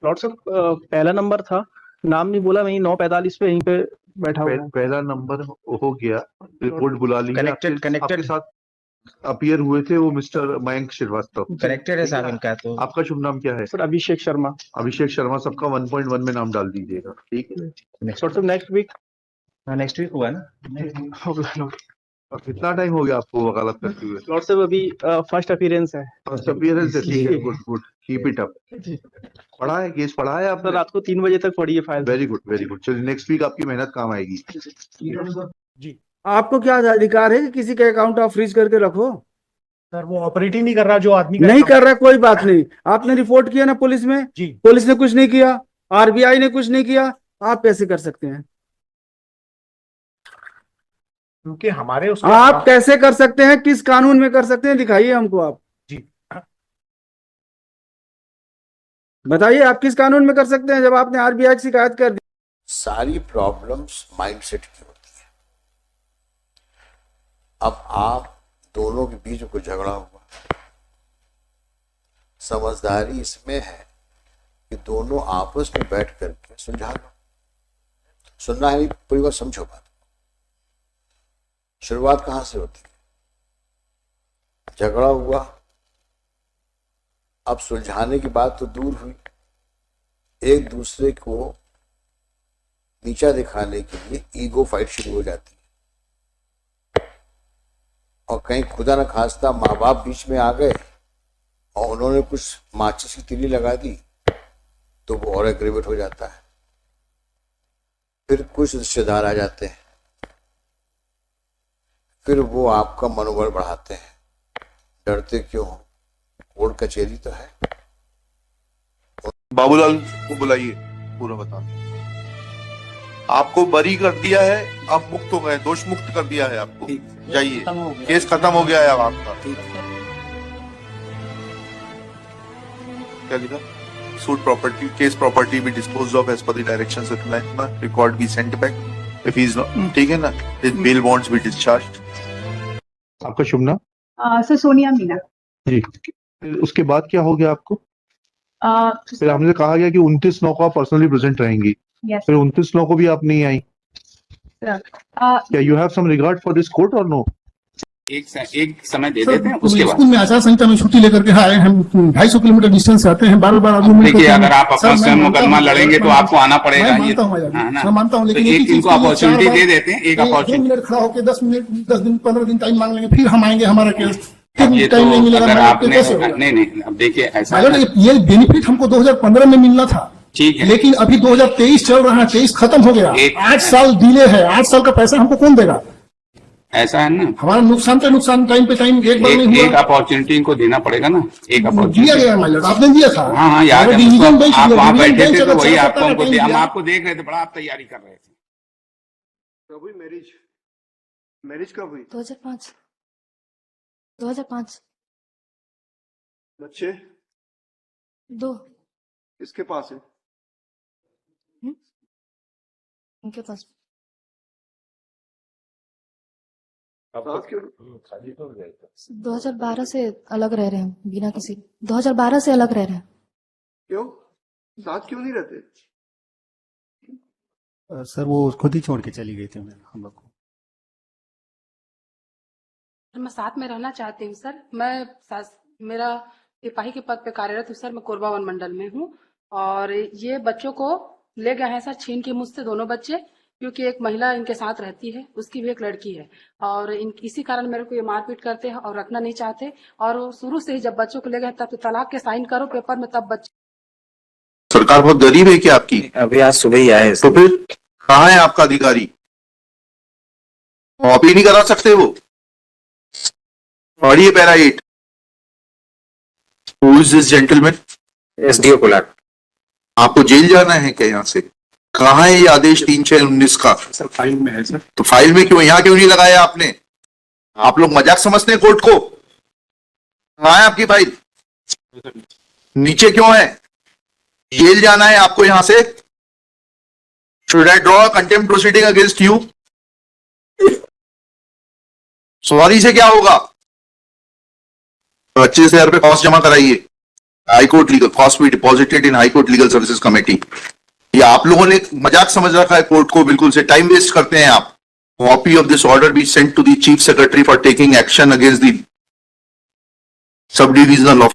Lord साहब पहला number था, नाम नहीं बोला, वहीं 9:45 पे यहीं पे बैठा हुआ है। पहला नंबर हो गया, रिपोर्ट बुला ली है। कनेक्टेड आपके साथ अपीयर हुए थे वो मिस्टर मयंक श्रीवास्तव। कनेक्टेड है साहब इनका। तो आपका शुभ नाम क्या है? सर अभिषेक शर्मा। अभिषेक शर्मा, सबका 1.1 में नाम डाल दीजिएगा, ठीक है? लॉर्ड साहब नेक्स्ट वीक हुआ ना। और कितना टाइम हो गया आपको वकालत करते हुए? लॉर्ड साहब अभी फर्स्ट अपीयरेंस है। फर्स्ट अपीयरेंस है, ठीक है, good good, keep it up. पढ़ा है, केस पढ़ा है सर आपने? रात को 3 बजे तक पढ़ी है file. Very good very good. चलिए नेक्स्ट वीक आपकी मेहनत काम आएगी। जी, आपको क्या अधिकार है कि किसी का अकाउंट आप फ्रीज करके रखो? सर वो ऑपरेट ही नहीं कर रहा जो आदमी नहीं कर रहा, कोई बात नहीं। आपने रिपोर्ट किया ना पुलिस में? जी, पुलिस ने कुछ नहीं किया, आरबीआई ने कुछ नहीं किया, आप कैसे कर सकते हैं? क्योंकि हमारे आप कैसे कर सकते हैं, किस कानून में कर सकते हैं, दिखाइए हमको आप। जी, बताइए आप किस कानून में कर सकते हैं जब आपने आरबीआई की शिकायत कर दी? सारी प्रॉब्लम्स माइंडसेट की होती है। अब आप दोनों के बीच में कोई झगड़ा हुआ, समझदारी इसमें है कि दोनों आपस में बैठ करके सुलझा लो। सुनना है, पूरी बात समझो। बात शुरुआत कहां से होती है? झगड़ा हुआ, अब सुलझाने की बात तो दूर हुई, एक दूसरे को नीचा दिखाने के लिए ईगो फाइट शुरू हो जाती है। और कहीं खुदा न खास्ता माँ बाप बीच में आ गए और उन्होंने कुछ माचिस की तीली लगा दी तो वो और एग्रीवेट हो जाता है। फिर कुछ रिश्तेदार आ जाते हैं, फिर वो आपका मनोबल बढ़ाते हैं। डरते क्यों हो? कोर्ट कचहरी तो है। बाबूलाल को बुलाइए, पूरा बता। आपको बरी कर दिया है, आप मुक्त हो गए, दोष मुक्त कर दिया है आपको। जाइए, केस खत्म हो गया है अब आपका। क्या लिखा? Suit property, case property be disposed of as per the directions of महकमा, record be sent back if he is not, ठीक है ना? Bail bonds be discharged. आपका शुभ नाम? सर सोनिया मीना जी। उसके बाद क्या हो गया आपको? फिर हमने कहा गया कि 29/9 को आप पर्सनली प्रेजेंट रहेंगी। फिर 29/9 को भी आप नहीं आई। क्या you have some regard for this court और नो? एक समय दे देते हैं, उसके बाद स्कूल में आचार संहिता में छुट्टी लेकर के आए हम 250 किलोमीटर डिस्टेंस से आते हैं, बार बार देखिए, अगर आप अपना स्वयं मुकदमा लड़ेंगे तो आपको आना पड़ेगा। मैं मानता हूँ, लेकिन इनको अपॉर्चुनिटी दे देते हैं, एक अपॉर्चुनिटी। 2 मिनट खड़ा होकर 10 मिनट 10 दिन 15 दिन टाइम मांग लेंगे, फिर हम आएंगे, हमारा केस ये तो अगर आपने नहीं, अब देखिए ऐसा ये बेनिफिट हमको 2015 में मिलना था, ठीक है, लेकिन अभी 2023 चल रहा है, 23 खत्म हो गया, 8 साल डिले है। 8 साल का पैसा हमको कौन देगा? ऐसा है ना, हमारा नुकसान पे नुकसान, टाइम पे टाइम एक बार नहीं हुआ। एक अपॉर्चुनिटी इनको देना पड़ेगा ना, एक अपॉर्चुनिटी दिया गया मालिक, आपने दिया था। हाँ, याद है, डिवीजन बेंच, आप वहाँ बैठे थे तो वही अच्छा आपको हम आपको देख रहे थे, बड़ा आप तैयारी कर रहे थे। कब हुई मैरिज कब हुई? 2005 बच्चे 2 किसके पास है? उनके पास। साथ क्यों? 2012 से अलग रह रहे हैं, बिना किसी 2012 से अलग रह रहे हैं। क्यों साथ क्यों नहीं रहते? सर वो खुद ही छोड़ के चली गई थी हम लोग को। मैं साथ में रहना चाहती हूँ सर। मैं मेरा सिपाही के पद पे कार्यरत हूँ सर। मैं कोरबा वन मंडल में हूँ और ये बच्चों को ले गए हैं सर, छीन के मुझसे दोनों बच्चे, क्योंकि एक महिला इनके साथ रहती है, उसकी भी एक लड़की है और इसी कारण मेरे को ये मारपीट करते हैं और रखना नहीं चाहते। और शुरू से ही जब बच्चों को ले गए तब तो तलाक के साइन करो पेपर में, तब बच्चे। सरकार बहुत गरीब है क्या आपकी? अभी आज सुबह ही आए। तो फिर कहाँ है आपका अधिकारी? कॉपी नहीं करा सकते वो? पढ़िए para 8। Who is this gentleman? SDO Kolat. आपको जेल जाना है क्या? यहाँ से कहाँ है ये आदेश 3/6/19 का? सर फाइल में है सर। तो फाइल में क्यों, यहाँ क्यों नहीं लगाया आपने? आप लोग मजाक समझते हैं कोर्ट को? कहाँ है आपकी फाइल? नीचे क्यों है? जेल जाना है आपको यहाँ से। Should I draw contempt proceeding against you? Sorry से क्या होगा? 25,000 रुपये कॉस्ट जमा कराइए। High court legal cost be deposited in high court legal services committee. ये आप लोगों ने मजाक समझ रखा है कोर्ट को, बिल्कुल से टाइम वेस्ट करते हैं आप। Copy of this order be sent to the chief secretary for taking action against the sub divisional of